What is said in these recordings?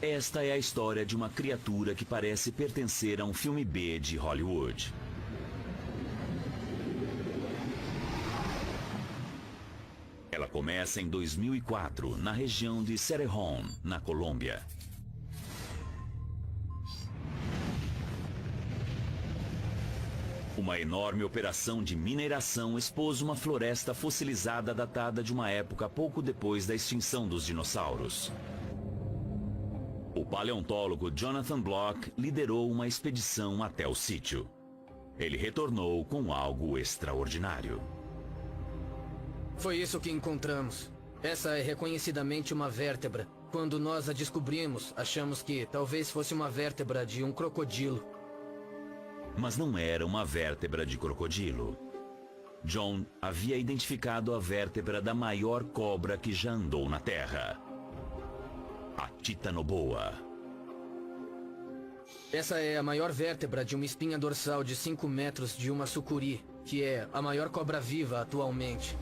Esta é a história de uma criatura que parece pertencer a um filme B de Hollywood. Ela começa em 2004, na região de Cerrejón, na Colômbia. Uma enorme operação de mineração expôs uma floresta fossilizada datada de uma época pouco depois da extinção dos dinossauros. O paleontólogo Jonathan Block liderou uma expedição até o sítio. Ele retornou com algo extraordinário. Foi isso que encontramos. Essa é reconhecidamente uma vértebra. Quando nós a descobrimos, achamos que talvez fosse uma vértebra de um crocodilo. Mas não era uma vértebra de crocodilo. John havia identificado a vértebra da maior cobra que já andou na Terra. A Titanoboa. Essa é a maior vértebra de uma espinha dorsal de 5 metros de uma sucuri, que é a maior cobra viva atualmente.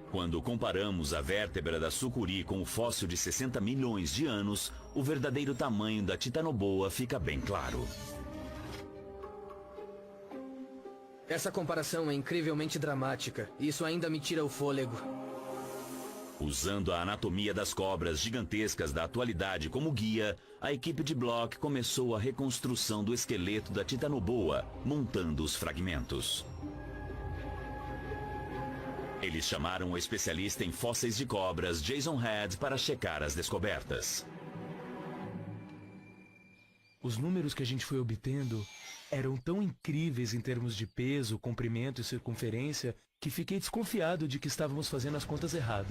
Quando comparamos a vértebra da sucuri com o fóssil de 60 milhões de anos, o verdadeiro tamanho da Titanoboa fica bem claro. Essa comparação é incrivelmente dramática. Isso ainda me tira o fôlego. Usando a anatomia das cobras gigantescas da atualidade como guia, a equipe de Block começou a reconstrução do esqueleto da Titanoboa, montando os fragmentos. Eles chamaram o especialista em fósseis de cobras, Jason Head, para checar as descobertas. Os números que a gente foi obtendo eram tão incríveis em termos de peso, comprimento e circunferência que fiquei desconfiado de que estávamos fazendo as contas errado.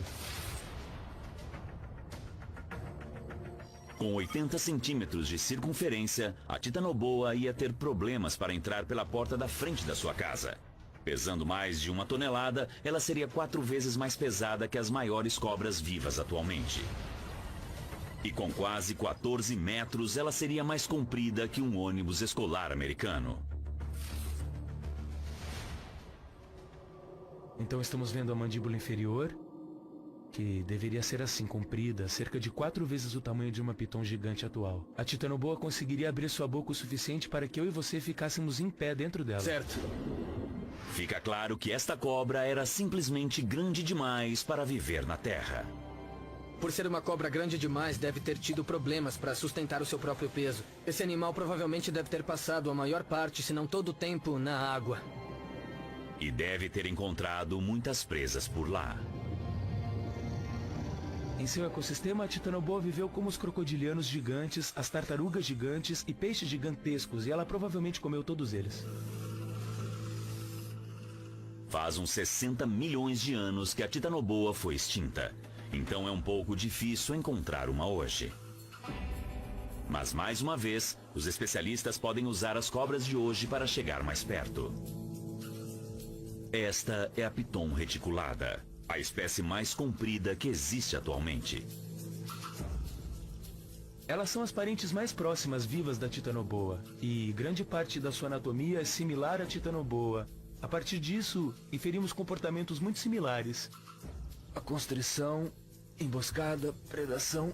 Com 80 centímetros de circunferência, a Titanoboa ia ter problemas para entrar pela porta da frente da sua casa. Pesando mais de 1 tonelada, ela seria 4 vezes mais pesada que as maiores cobras vivas atualmente. E com quase 14 metros, ela seria mais comprida que um ônibus escolar americano. Então estamos vendo a mandíbula inferior, que deveria ser assim, comprida, cerca de 4 vezes o tamanho de uma piton gigante atual. A Titanoboa conseguiria abrir sua boca o suficiente para que eu e você ficássemos em pé dentro dela. Certo. Fica claro que esta cobra era simplesmente grande demais para viver na Terra. Por ser uma cobra grande demais, deve ter tido problemas para sustentar o seu próprio peso. Esse animal provavelmente deve ter passado a maior parte, se não todo o tempo, na água. E deve ter encontrado muitas presas por lá. Em seu ecossistema, a Titanoboa viveu como os crocodilianos gigantes, as tartarugas gigantes e peixes gigantescos, e ela provavelmente comeu todos eles. Faz uns 60 milhões de anos que a Titanoboa foi extinta, então é um pouco difícil encontrar uma hoje. Mas mais uma vez, os especialistas podem usar as cobras de hoje para chegar mais perto. Esta é a piton reticulada, a espécie mais comprida que existe atualmente. Elas são as parentes mais próximas vivas da Titanoboa, e grande parte da sua anatomia é similar à Titanoboa. A partir disso, inferimos comportamentos muito similares. A constrição, emboscada, predação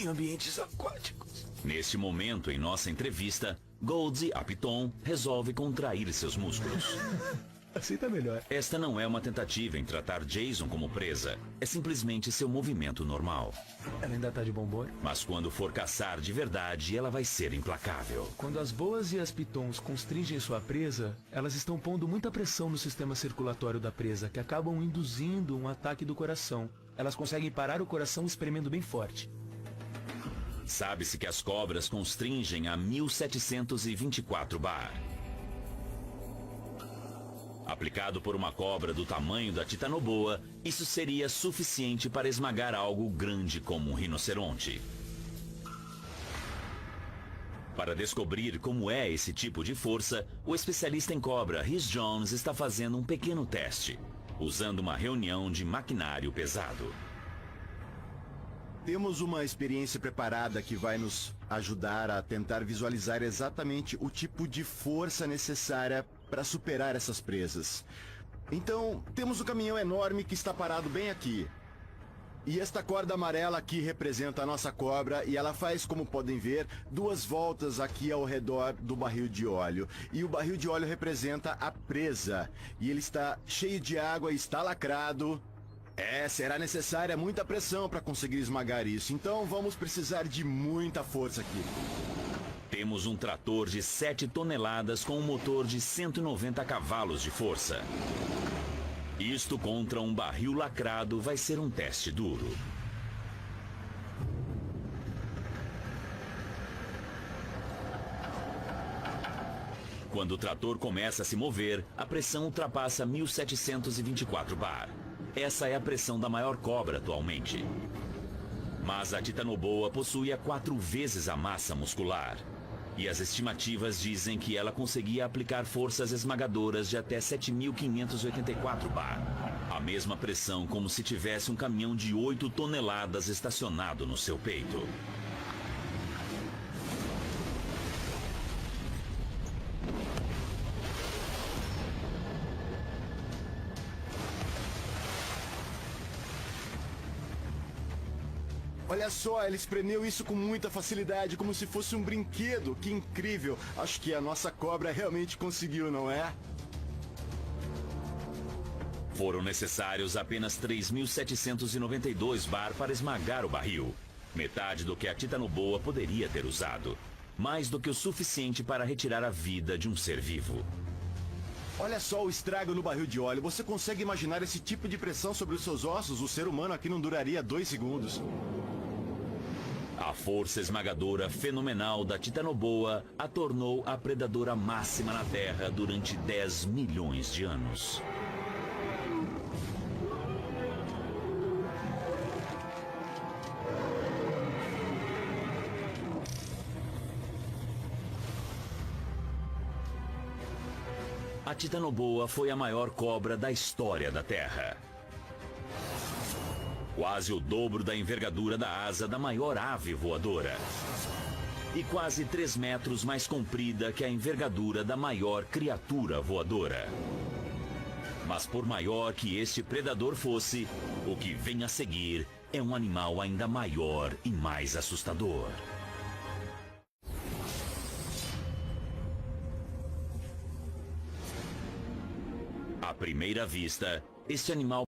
em ambientes aquáticos. Neste momento, em nossa entrevista, Goldie, a piton, resolve contrair seus músculos. Assim tá melhor. Esta não é uma tentativa em tratar Jason como presa, é simplesmente seu movimento normal. Ela ainda tá de bom humor? Mas quando for caçar de verdade, ela vai ser implacável. Quando as boas e as pitons constringem sua presa, elas estão pondo muita pressão no sistema circulatório da presa, que acabam induzindo um ataque do coração. Elas conseguem parar o coração espremendo bem forte. Sabe-se que as cobras constringem a 1724 bar. Aplicado por uma cobra do tamanho da Titanoboa, isso seria suficiente para esmagar algo grande como um rinoceronte. Para descobrir como é esse tipo de força, o especialista em cobra Rhys Jones está fazendo um pequeno teste, usando uma reunião de maquinário pesado. Temos uma experiência preparada que vai nos ajudar a tentar visualizar exatamente o tipo de força necessária para superar essas presas. Então, temos um caminhão enorme que está parado bem aqui. E esta corda amarela aqui representa a nossa cobra e ela faz, como podem ver, 2 voltas aqui ao redor do barril de óleo. E o barril de óleo representa a presa. E ele está cheio de água e está lacrado. Será necessária muita pressão para conseguir esmagar isso. Então vamos precisar de muita força aqui. Temos um trator de 7 toneladas com um motor de 190 cavalos de força. Isto contra um barril lacrado vai ser um teste duro. Quando o trator começa a se mover, a pressão ultrapassa 1724 bar. Essa é a pressão da maior cobra atualmente. Mas a Titanoboa possui 4 vezes a massa muscular. E as estimativas dizem que ela conseguia aplicar forças esmagadoras de até 7.584 bar. A mesma pressão como se tivesse um caminhão de 8 toneladas estacionado no seu peito. Olha só, ele espremeu isso com muita facilidade, como se fosse um brinquedo. Que incrível! Acho que a nossa cobra realmente conseguiu, não é? Foram necessários apenas 3.792 bar para esmagar o barril. Metade do que a Titanoboa poderia ter usado. Mais do que o suficiente para retirar a vida de um ser vivo. Olha só o estrago no barril de óleo. Você consegue imaginar esse tipo de pressão sobre os seus ossos? O ser humano aqui não duraria 2 segundos. A força esmagadora fenomenal da Titanoboa a tornou a predadora máxima na Terra durante 10 milhões de anos. A Titanoboa foi a maior cobra da história da Terra. Quase o dobro da envergadura da asa da maior ave voadora. E quase 3 metros mais comprida que a envergadura da maior criatura voadora. Mas por maior que este predador fosse, o que vem a seguir é um animal ainda maior e mais assustador. À primeira vista, este animal